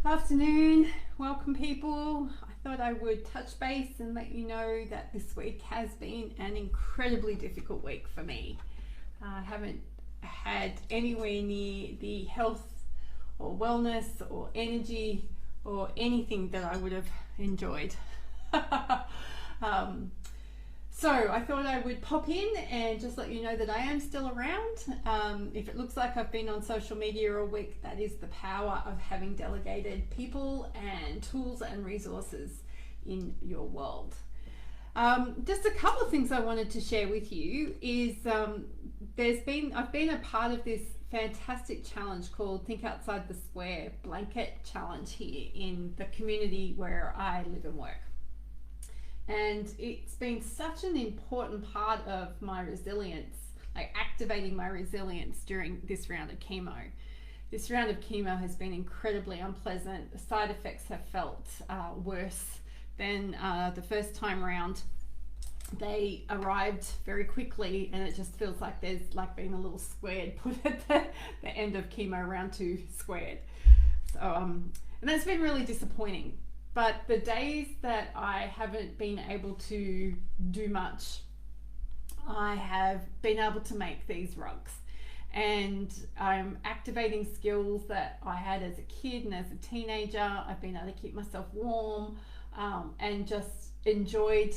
Afternoon, welcome people. I thought I would touch base and let you know that this week has been an incredibly difficult week for me. I haven't had anywhere near the health or wellness or energy or anything that I would have enjoyed. um, so I thought I would pop in and just let you know that I am still around. If it looks like I've been on social media all week, that is the power of having delegated people and tools and resources in your world. Just a couple of things I wanted to share with you is I've been a part of this fantastic challenge called Think Outside the Square Blanket Challenge here in the community where I live and work. And it's been such an important part of my resilience, like activating my resilience during this round of chemo. This round of chemo has been incredibly unpleasant. The side effects have felt worse than the first time round. They arrived very quickly, and it just feels like there's like been a little squared put at the end of chemo round 2 squared. So and that's been really disappointing. But the days that I haven't been able to do much, I have been able to make these rugs. And I'm activating skills that I had as a kid and as a teenager. I've been able to keep myself warm and just enjoyed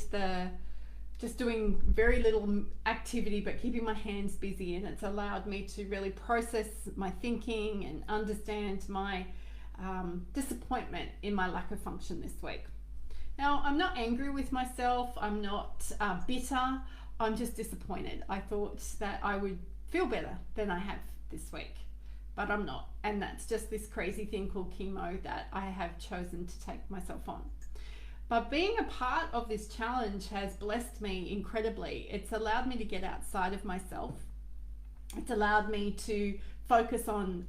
just doing very little activity but keeping my hands busy, and it's allowed me to really process my thinking and understand my disappointment in my lack of function this week. Now, I'm not angry with myself, I'm not bitter, I'm just disappointed. I thought that I would feel better than I have this week, but I'm not, and that's just this crazy thing called chemo that I have chosen to take myself on. But being a part of this challenge has blessed me incredibly. It's allowed me to get outside of myself. It's allowed me to focus on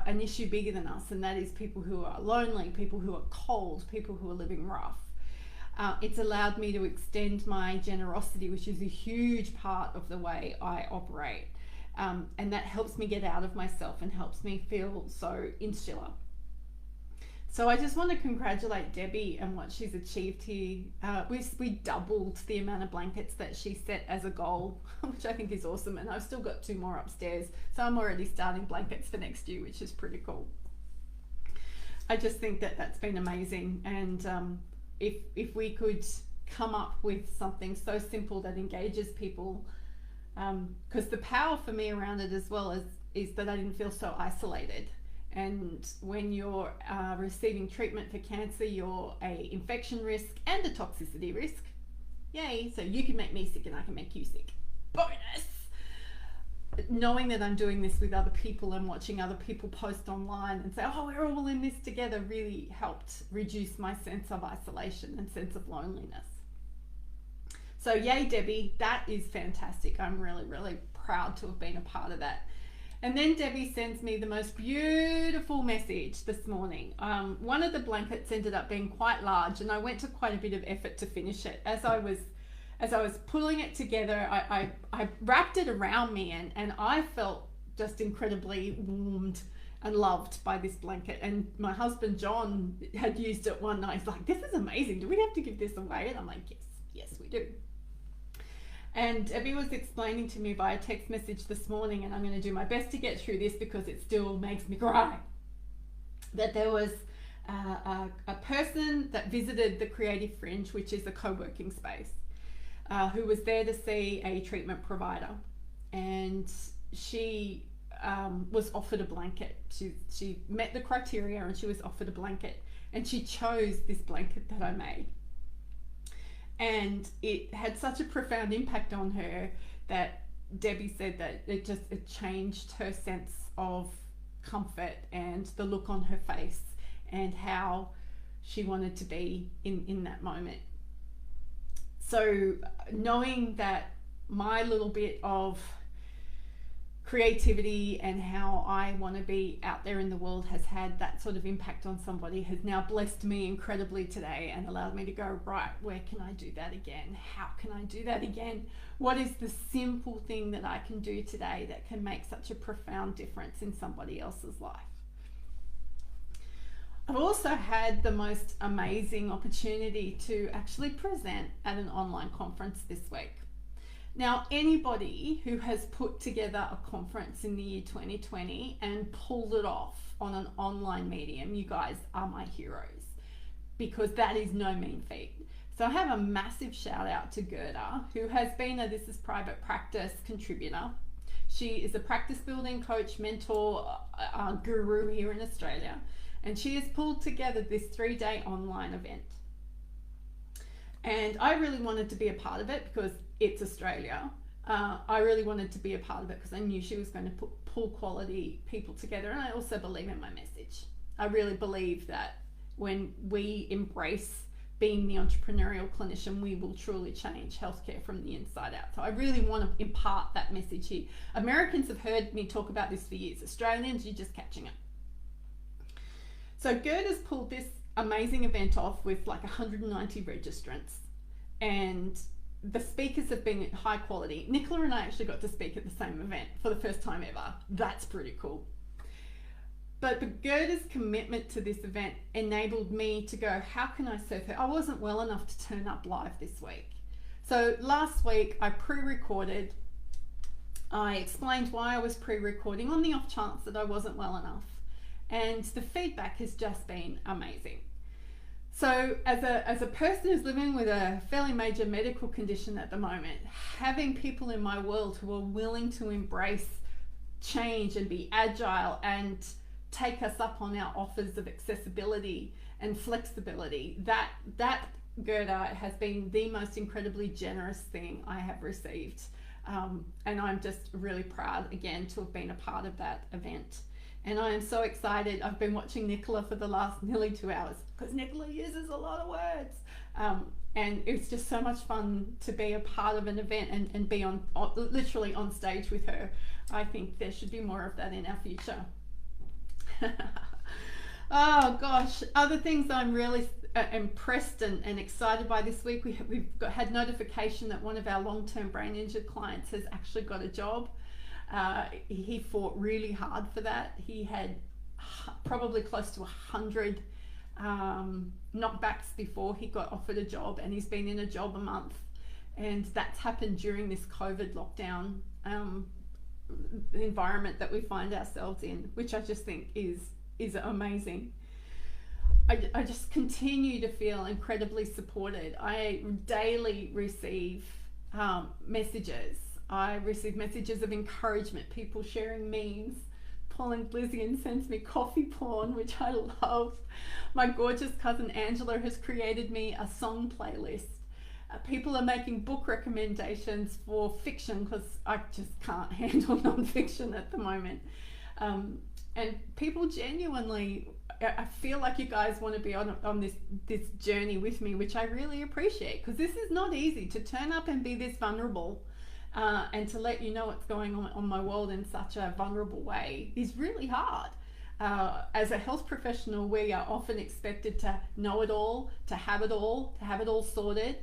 an issue bigger than us, and that is people who are lonely, people who are cold, people who are living rough. It's allowed me to extend my generosity, which is a huge part of the way I operate. And that helps me get out of myself and helps me feel so insular. So I just want to congratulate Debbie and what she's achieved here. We doubled the amount of blankets that she set as a goal, which I think is awesome. And I've still got 2 more upstairs. So I'm already starting blankets for next year, which is pretty cool. I just think that that's been amazing. And if we could come up with something so simple that engages people, because the power for me around it as well is that I didn't feel so isolated. And when you're receiving treatment for cancer, you're a infection risk and a toxicity risk. Yay, so you can make me sick and I can make you sick. Bonus! Knowing that I'm doing this with other people and watching other people post online and say, oh, we're all in this together, really helped reduce my sense of isolation and sense of loneliness. So yay, Debbie, that is fantastic. I'm really, really proud to have been a part of that. And then Debbie sends me the most beautiful message this morning. One of the blankets ended up being quite large, and I went to quite a bit of effort to finish it. As I was pulling it together, I wrapped it around me, and I felt just incredibly warmed and loved by this blanket. And my husband John had used it one night. He's like, "This is amazing. Do we have to give this away?" And I'm like, yes, we do. And Debbie was explaining to me via text message this morning, and I'm going to do my best to get through this because it still makes me cry, that there was a person that visited the Creative Fringe, which is a co-working space, who was there to see a treatment provider. And she was offered a blanket. She met the criteria and she was offered a blanket. And she chose this blanket that I made. And it had such a profound impact on her that Debbie said that it changed her sense of comfort and the look on her face and how she wanted to be in that moment. So knowing that my little bit of creativity and how I want to be out there in the world has had that sort of impact on somebody has now blessed me incredibly today and allowed me to go, right, where can I do that again? How can I do that again? What is the simple thing that I can do today that can make such a profound difference in somebody else's life? I've also had the most amazing opportunity to actually present at an online conference this week. Now, anybody who has put together a conference in the year 2020 and pulled it off on an online medium, you guys are my heroes, because that is no mean feat. So I have a massive shout out to Gerda, who has been a This Is Private Practice contributor. She is a practice building coach, mentor, guru here in Australia, and she has pulled together this 3-day online event. And I really wanted to be a part of it because it's Australia. I really wanted to be a part of it because I knew she was going to pull quality people together, and I also believe in my message. I really believe that when we embrace being the entrepreneurial clinician, we will truly change healthcare from the inside out. So I really want to impart that message here. Americans have heard me talk about this for years. Australians, you're just catching it. So Gerda's pulled this amazing event off with like 190 registrants, and the speakers have been high quality. Nicola and I actually got to speak at the same event for the first time ever. That's pretty cool. But Gerda's commitment to this event enabled me to go, how can I serve her? I wasn't well enough to turn up live this week. So last week I pre-recorded. I explained why I was pre-recording on the off chance that I wasn't well enough. And the feedback has just been amazing. So as a person who's living with a fairly major medical condition at the moment, having people in my world who are willing to embrace change and be agile and take us up on our offers of accessibility and flexibility, that Gerda has been the most incredibly generous thing I have received. And I'm just really proud again to have been a part of that event. And I am so excited. I've been watching Nicola for the last nearly 2 hours because Nicola uses a lot of words. And it's just so much fun to be a part of an event and be literally on stage with her. I think there should be more of that in our future. Oh gosh, other things I'm really impressed and excited by this week. We've had notification that one of our long-term brain injured clients has actually got a job. He fought really hard for that. He had probably close to 100 knockbacks before he got offered a job, and he's been in a job a month, and that's happened during this COVID lockdown environment that we find ourselves in, which I just think is amazing. I just continue to feel incredibly supported. I daily receive messages. I receive messages of encouragement, people sharing memes. Pauline Blizzian sends me coffee porn, which I love. My gorgeous cousin Angela has created me a song playlist. People are making book recommendations for fiction because I just can't handle non-fiction at the moment. And people genuinely, I feel like you guys want to be on this journey with me, which I really appreciate, because this is not easy to turn up and be this vulnerable. And to let you know what's going on my world in such a vulnerable way is really hard. As a health professional, we are often expected to know it all, to have it all sorted,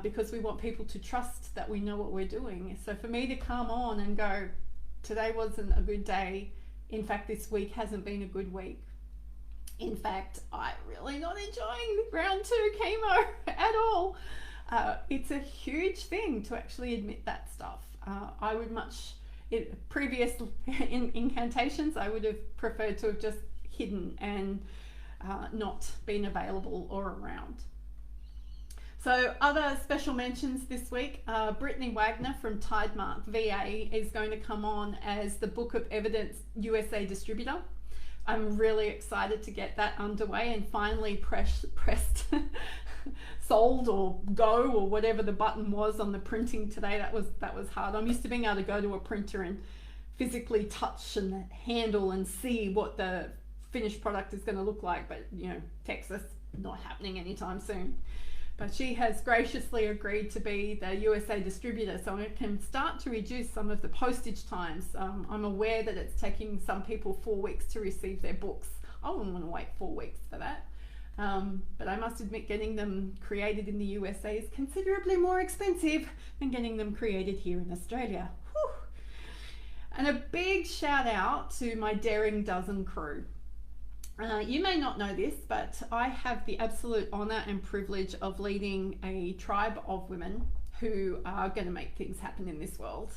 because we want people to trust that we know what we're doing. So for me to come on and go, today wasn't a good day. In fact, this week hasn't been a good week. In fact, I'm really not enjoying round 2 chemo at all. It's a huge thing to actually admit that stuff. I would previous incantations, I would have preferred to have just hidden and not been available or around. So other special mentions this week, Brittany Wagner from Tidemark VA is going to come on as the Book of Evidence USA distributor. I'm really excited to get that underway and finally pressed sold or go or whatever the button was on the printing today. That was hard. I'm used to being able to go to a printer and physically touch and handle and see what the finished product is going to look like, but Texas, not happening anytime soon. But she has graciously agreed to be the USA distributor, so I can start to reduce some of the postage times. I'm aware that it's taking some people 4 weeks to receive their books. I wouldn't want to wait 4 weeks for that. But I must admit, getting them created in the USA is considerably more expensive than getting them created here in Australia. Whew. And a big shout out to my Daring Dozen crew. You may not know this, but I have the absolute honour and privilege of leading a tribe of women who are going to make things happen in this world.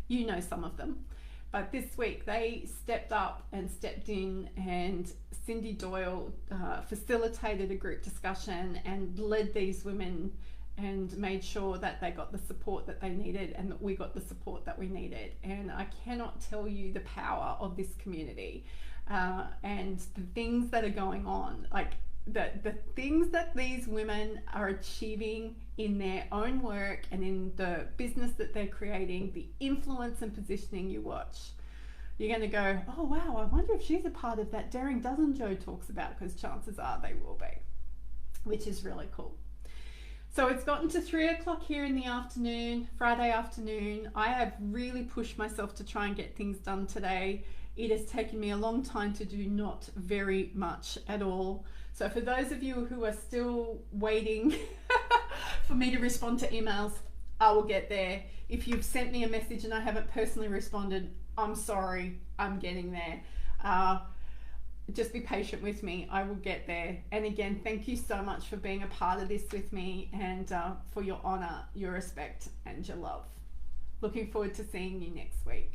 You know some of them. But this week they stepped up and stepped in, and Cindy Doyle facilitated a group discussion and led these women and made sure that they got the support that they needed and that we got the support that we needed. And I cannot tell you the power of this community. And the things that are going on, like the things that these women are achieving in their own work and in the business that they're creating, the influence and positioning you watch, you're going to go, oh wow, I wonder if she's a part of that Daring Dozen Joe talks about, because chances are they will be, which is really cool. So it's gotten to 3 o'clock here in the afternoon, Friday afternoon. I have really pushed myself to try and get things done today. It has taken me a long time to do not very much at all. So for those of you who are still waiting for me to respond to emails, I will get there. If you've sent me a message and I haven't personally responded, I'm sorry, I'm getting there. Just be patient with me, I will get there. And again, thank you so much for being a part of this with me, and for your honor, your respect, and your love. Looking forward to seeing you next week.